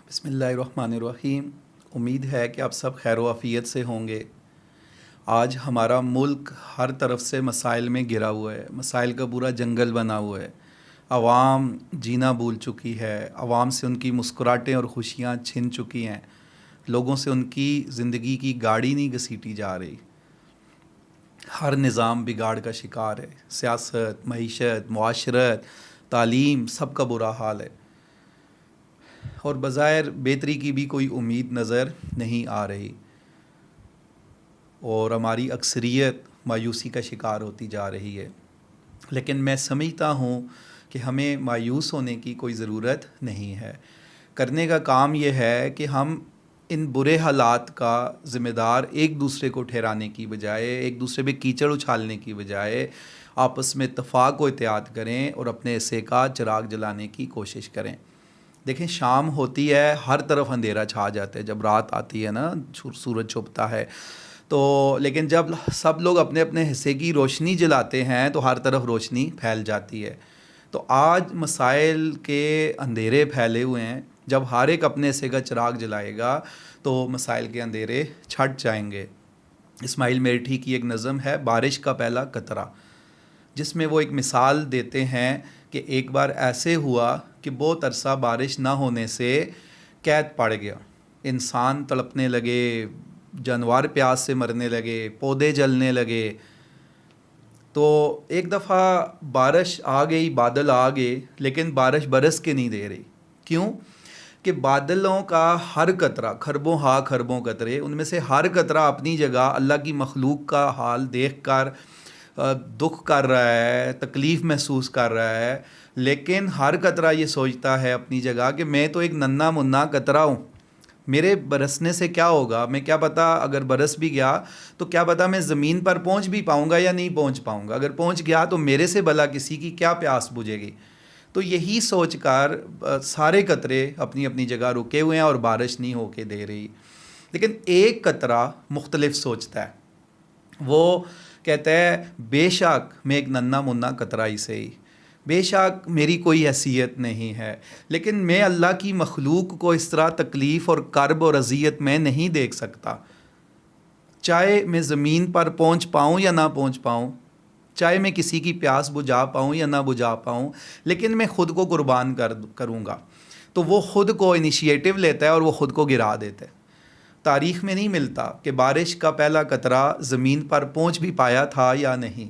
بسم اللہ الرحمن الرحیم۔ امید ہے کہ آپ سب خیر و عافیت سے ہوں گے۔ آج ہمارا ملک ہر طرف سے مسائل میں گھرا ہوا ہے، مسائل کا پورا جنگل بنا ہوا ہے۔ عوام جینا بھول چکی ہے، عوام سے ان کی مسکراہٹیں اور خوشیاں چھن چکی ہیں، لوگوں سے ان کی زندگی کی گاڑی نہیں گھسیٹی جا رہی۔ ہر نظام بگاڑ کا شکار ہے، سیاست، معیشت، معاشرت، تعلیم، سب کا برا حال ہے، اور بظاہر بہتری کی بھی کوئی امید نظر نہیں آ رہی، اور ہماری اکثریت مایوسی کا شکار ہوتی جا رہی ہے۔ لیکن میں سمجھتا ہوں کہ ہمیں مایوس ہونے کی کوئی ضرورت نہیں ہے۔ کرنے کا کام یہ ہے کہ ہم ان برے حالات کا ذمہ دار ایک دوسرے کو ٹھہرانے کی بجائے، ایک دوسرے پہ کیچڑ اچھالنے کی بجائے آپس میں اتفاق و اتحاد کریں اور اپنے حصے کا چراغ جلانے کی کوشش کریں۔ دیکھیں، شام ہوتی ہے، ہر طرف اندھیرا چھا جاتا ہے، جب رات آتی ہے نا، سورج چھپتا ہے تو، لیکن جب سب لوگ اپنے اپنے حصے کی روشنی جلاتے ہیں تو ہر طرف روشنی پھیل جاتی ہے۔ تو آج مسائل کے اندھیرے پھیلے ہوئے ہیں، جب ہر ایک اپنے حصے کا چراغ جلائے گا تو مسائل کے اندھیرے چھٹ جائیں گے۔ اسماعیل میرٹھی کی ایک نظم ہے، بارش کا پہلا قطرہ، جس میں وہ ایک مثال دیتے ہیں کہ ایک بار ایسے ہوا کہ بہت عرصہ بارش نہ ہونے سے قید پڑ گیا، انسان تڑپنے لگے، جانور پیاس سے مرنے لگے، پودے جلنے لگے۔ تو ایک دفعہ بارش آ گئی، بادل آ گئے، لیکن بارش برس کے نہیں دے رہی۔ کیوں؟ کہ بادلوں کا ہر قطرہ، کھربوں ہا کھربوں قطرے، ان میں سے ہر قطرہ اپنی جگہ اللہ کی مخلوق کا حال دیکھ کر دکھ کر رہا ہے، تکلیف محسوس کر رہا ہے، لیکن ہر قطرہ یہ سوچتا ہے اپنی جگہ کہ میں تو ایک ننھا منا قطرہ ہوں، میرے برسنے سے کیا ہوگا؟ میں کیا پتہ اگر برس بھی گیا تو کیا پتہ میں زمین پر پہنچ بھی پاؤں گا یا نہیں پہنچ پاؤں گا، اگر پہنچ گیا تو میرے سے بھلا کسی کی کیا پیاس بجھے گی۔ تو یہی سوچ کر سارے قطرے اپنی اپنی جگہ رکے ہوئے ہیں اور بارش نہیں ہو کے دے رہی۔ لیکن ایک قطرہ مختلف سوچتا ہے، وہ کہتا ہے بے شک میں ایک ننھا منا قطرہ ہی صحیح، بے شک میری کوئی حیثیت نہیں ہے، لیکن میں اللہ کی مخلوق کو اس طرح تکلیف اور کرب اور اذیت میں نہیں دیکھ سکتا۔ چاہے میں زمین پر پہنچ پاؤں یا نہ پہنچ پاؤں، چاہے میں کسی کی پیاس بجھا پاؤں یا نہ بجھا پاؤں، لیکن میں خود کو قربان کروں گا۔ تو وہ خود کو انیشیٹو لیتا ہے اور وہ خود کو گرا دیتا ہے۔ تاریخ میں نہیں ملتا کہ بارش کا پہلا قطرہ زمین پر پہنچ بھی پایا تھا یا نہیں،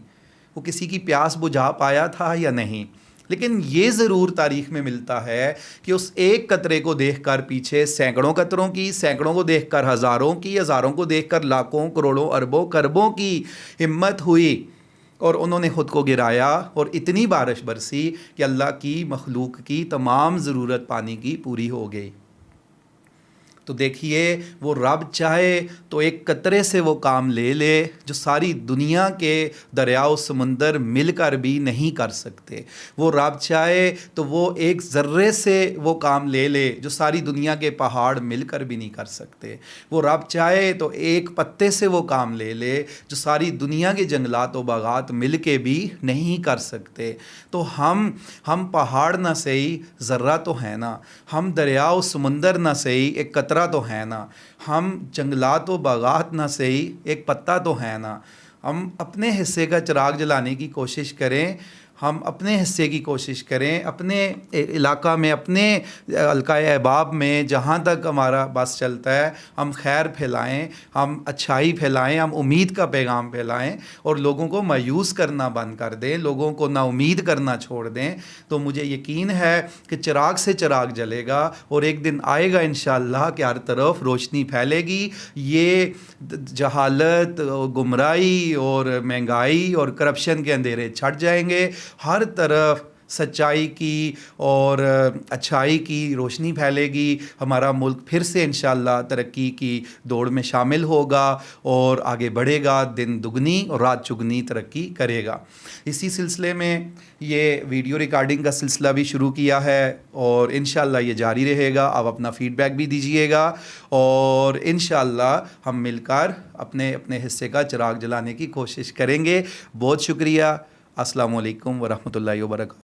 وہ کسی کی پیاس بجھا پایا تھا یا نہیں، لیکن یہ ضرور تاریخ میں ملتا ہے کہ اس ایک قطرے کو دیکھ کر پیچھے سینکڑوں قطروں کی، سینکڑوں کو دیکھ کر ہزاروں کی، ہزاروں کو دیکھ کر لاکھوں، کروڑوں، اربوں، کربوں کی ہمت ہوئی، اور انہوں نے خود کو گرایا، اور اتنی بارش برسی کہ اللہ کی مخلوق کی تمام ضرورت پانی کی پوری ہو گئی۔ تو دیکھیے، وہ رب چاہے تو ایک قطرے سے وہ کام لے لے جو ساری دنیا کے دریا و سمندر مل کر بھی نہیں کر سکتے۔ وہ رب چاہے تو وہ ایک ذرے سے وہ کام لے لے جو ساری دنیا کے پہاڑ مل کر بھی نہیں کر سکتے۔ وہ رب چاہے تو ایک پتے سے وہ کام لے لے جو ساری دنیا کے جنگلات و باغات مل کے بھی نہیں کر سکتے۔ تو ہم پہاڑ نہ صحیح، ذرہ تو ہے نا، ہم دریا و سمندر نہ صحیح، ایک قطرہ تو ہے نا، ہم جنگلات و باغات نہ صحیح، ایک پتا تو ہے نا۔ ہم اپنے حصے کا چراغ جلانے کی کوشش کریں، ہم اپنے حصے کی کوشش کریں، اپنے علاقہ میں، اپنے حلقہ احباب میں جہاں تک ہمارا بس چلتا ہے، ہم خیر پھیلائیں، ہم اچھائی پھیلائیں، ہم امید کا پیغام پھیلائیں، اور لوگوں کو مایوس کرنا بند کر دیں، لوگوں کو نا امید کرنا چھوڑ دیں۔ تو مجھے یقین ہے کہ چراغ سے چراغ جلے گا، اور ایک دن آئے گا انشاءاللہ کہ ہر طرف روشنی پھیلے گی۔ یہ جہالت، گمراہی اور مہنگائی اور کرپشن کے اندھیرے چھٹ جائیں گے، ہر طرف سچائی کی اور اچھائی کی روشنی پھیلے گی، ہمارا ملک پھر سے انشاءاللہ ترقی کی دوڑ میں شامل ہوگا اور آگے بڑھے گا، دن دگنی اور رات چگنی ترقی کرے گا۔ اسی سلسلے میں یہ ویڈیو ریکارڈنگ کا سلسلہ بھی شروع کیا ہے، اور انشاءاللہ یہ جاری رہے گا۔ آپ اپنا فیڈ بیک بھی دیجئے گا، اور انشاءاللہ ہم مل کر اپنے حصے کا چراغ جلانے کی کوشش کریں گے۔ بہت شکریہ۔ السلام علیکم ورحمۃ اللہ وبرکاتہ۔